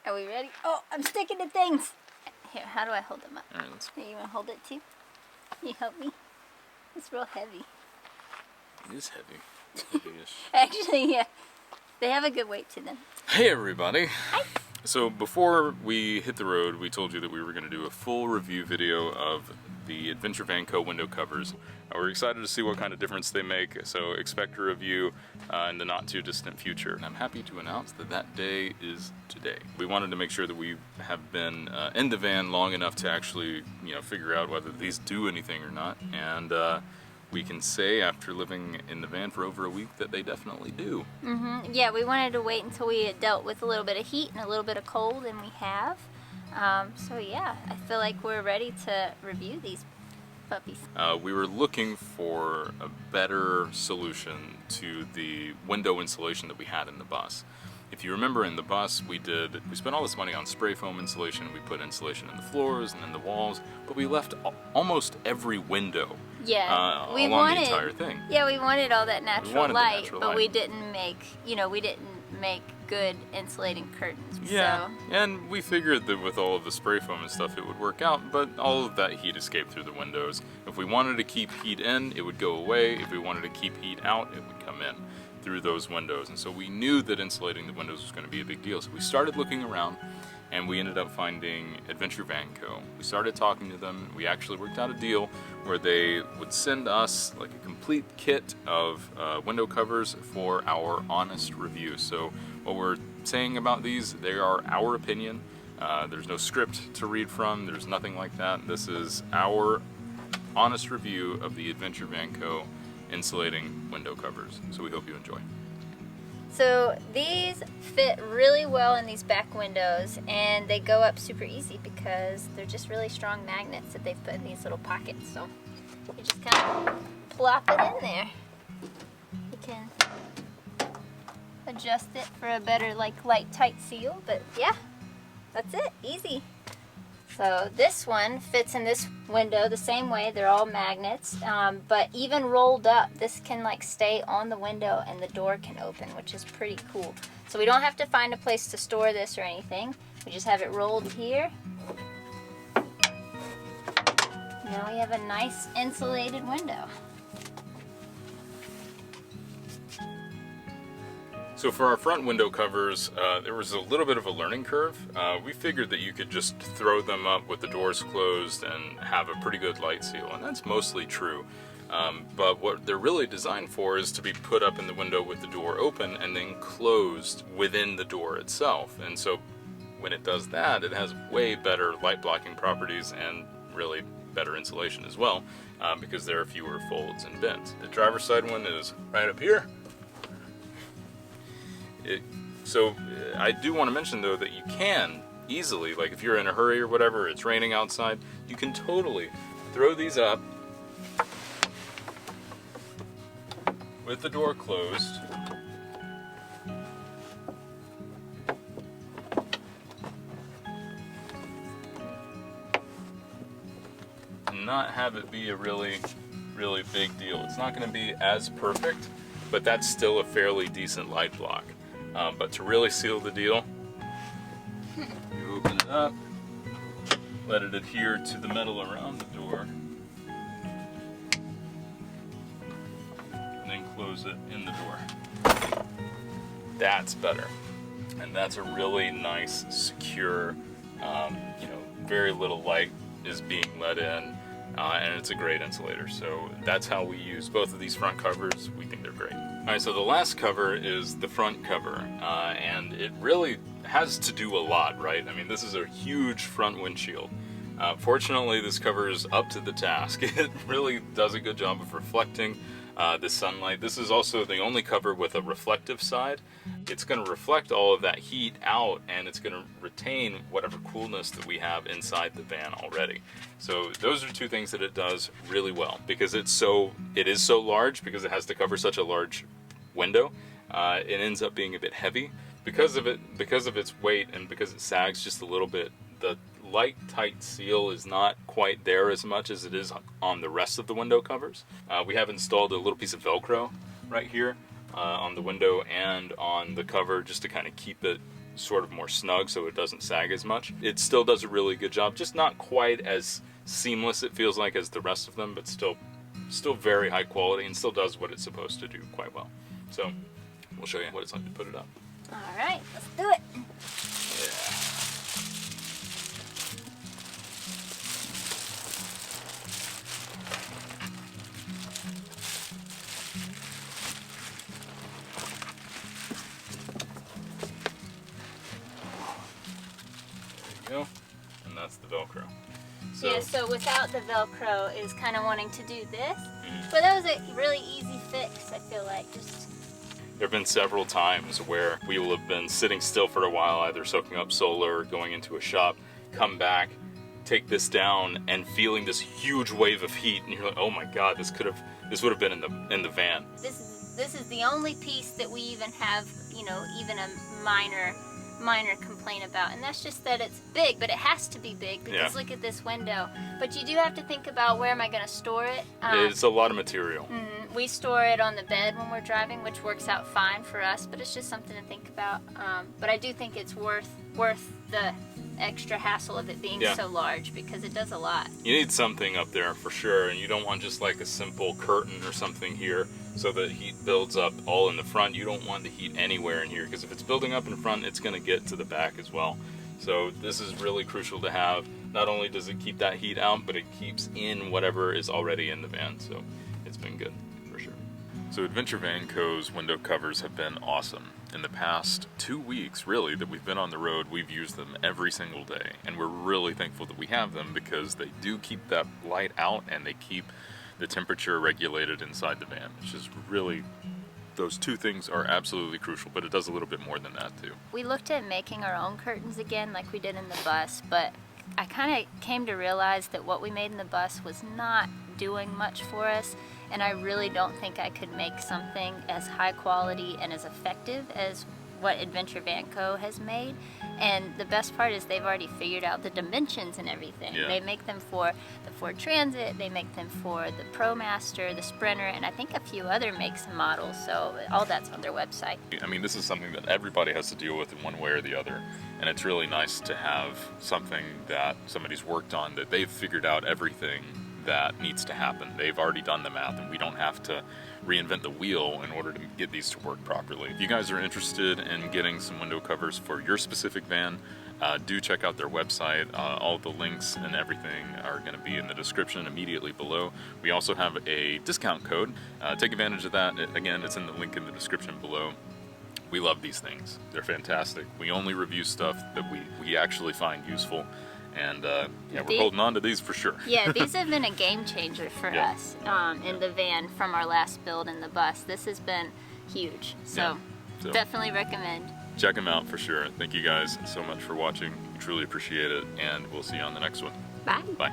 Are we ready? Oh, I'm sticking to things. Here, how do I hold them up? All right, let's... Here, you want to hold it too? Can you help me? It's real heavy. It is heavy. Heavy-ish. Actually, yeah. They have a good weight to them. Hey, everybody. Hi. So before we hit the road, we told you that we were going to do a full review video of the Adventure Van Co. window covers. We're excited to see what kind of difference they make, so expect a review in the not too distant future. And I'm happy to announce that that day is today. We wanted to make sure that we have been in the van long enough to actually, figure out whether these do anything or not. And we can say after living in the van for over a week that they definitely do. Mm-hmm. Yeah, we wanted to wait until we had dealt with a little bit of heat and a little bit of cold, and we have. So yeah, I feel like we're ready to review these puppies. We were looking for a better solution to the window insulation that we had in the bus. If you remember, in the bus we spent all this money on spray foam insulation. We put insulation in the floors and in the walls, but we left almost every window along the entire thing. Yeah, we wanted all that natural light, but we light. didn't make good insulating curtains. Yeah, so. And we figured that with all of the spray foam and stuff it would work out, but all of that heat escaped through the windows. If we wanted to keep heat in, it would go away. If we wanted to keep heat out, it would come in through those windows. And so we knew that insulating the windows was going to be a big deal. So we started looking around, and we ended up finding Adventure Van Co. We started talking to them. We actually worked out a deal where they would send us like a complete kit of window covers for our honest review. So what we're saying about these, they are our opinion. There's no script to read from. There's nothing like that. This is our honest review of the Adventure Van Co. insulating window covers. So we hope you enjoy. So these fit really well in these back windows, and they go up super easy because they're just really strong magnets that they've put in these little pockets. So you just kind of plop it in there. You can adjust it for a better light tight seal, but yeah, that's it, easy. So this one fits in this window the same way. They're all magnets, but even rolled up, this can stay on the window and the door can open, which is pretty cool. So we don't have to find a place to store this or anything. We just have it rolled here. Now we have a nice insulated window. So for our front window covers, there was a little bit of a learning curve. We figured that you could just throw them up with the doors closed and have a pretty good light seal, and that's mostly true. But what they're really designed for is to be put up in the window with the door open and then closed within the door itself. And so when it does that, it has way better light blocking properties and really better insulation as well, because there are fewer folds and bends. The driver's side one is right up here. So I do want to mention though that you can easily, if you're in a hurry or whatever, it's raining outside, you can totally throw these up with the door closed. And not have it be a really, really big deal. It's not going to be as perfect, but that's still a fairly decent light block. But to really seal the deal, you open it up, let it adhere to the metal around the door, and then close it in the door. That's better. And that's a really nice, secure, very little light is being let in, and it's a great insulator. So that's how we use both of these front covers. We think they're great. All right, so the last cover is the front cover, and it really has to do a lot, right? I mean, this is a huge front windshield. Fortunately, this cover is up to the task. It really does a good job of reflecting the sunlight. This is also the only cover with a reflective side. It's going to reflect all of that heat out, and it's going to retain whatever coolness that we have inside the van already. So those are two things that it does really well, because it is so large, because it has to cover such a large window. It ends up being a bit heavy because of its weight, and because it sags just a little bit. The light tight seal is not quite there as much as it is on the rest of the window covers. We have installed a little piece of Velcro right here on the window and on the cover, just to kind of keep it sort of more snug so it doesn't sag as much. It still does a really good job, just not quite as seamless, it feels like, as the rest of them, but still very high quality, and still does what it's supposed to do quite well. So we'll show you what it's like to put it up. All right, let's do it. Yeah. Go, and that's the Velcro. So without the Velcro is kind of wanting to do this, but that was a really easy fix, I feel like. There have been several times where we will have been sitting still for a while, either soaking up solar or going into a shop, come back, take this down, and feeling this huge wave of heat, and you're like, oh my god, this would have been in the van. This is the only piece that we even have, even a minor complaint about, and that's just that it's big, but it has to be big because look at this window. But you do have to think about, where am I going to store it? It's a lot of material. We store it on the bed when we're driving, which works out fine for us, but it's just something to think about. But I do think it's worth the extra hassle of it being so large, because it does a lot. You need something up there for sure, and you don't want just like a simple curtain or something here so that heat builds up all in the front. You don't want the heat anywhere in here, because if it's building up in front, it's going to get to the back as well. So this is really crucial to have. Not only does it keep that heat out, but it keeps in whatever is already in the van. So it's been good for sure. So Adventure Van Co.'s window covers have been awesome. In the past 2 weeks, really, that we've been on the road, we've used them every single day. And we're really thankful that we have them, because they do keep that light out and they keep the temperature regulated inside the van. It's just really, those two things are absolutely crucial, but it does a little bit more than that too. We looked at making our own curtains again like we did in the bus, but I kind of came to realize that what we made in the bus was not doing much for us, and I really don't think I could make something as high quality and as effective as what Adventure Van Co. has made. And the best part is they've already figured out the dimensions and everything. Yeah. They make them for the Ford Transit, they make them for the ProMaster, the Sprinter, and I think a few other makes and models, so all that's on their website. I mean, this is something that everybody has to deal with in one way or the other, and it's really nice to have something that somebody's worked on, that they've figured out everything that needs to happen. They've already done the math, and we don't have to reinvent the wheel in order to get these to work properly. If you guys are interested in getting some window covers for your specific van, do check out their website. All the links and everything are going to be in the description immediately below. We also have a discount code. Take advantage of that. Again, it's in the link in the description below. We love these things. They're fantastic. We only review stuff that we actually find useful. And we're holding on to these for sure. Yeah, these have been a game changer for us in the van from our last build in the bus. This has been huge. So definitely recommend. Check them out for sure. Thank you guys so much for watching. We truly appreciate it, and we'll see you on the next one. Bye. Bye.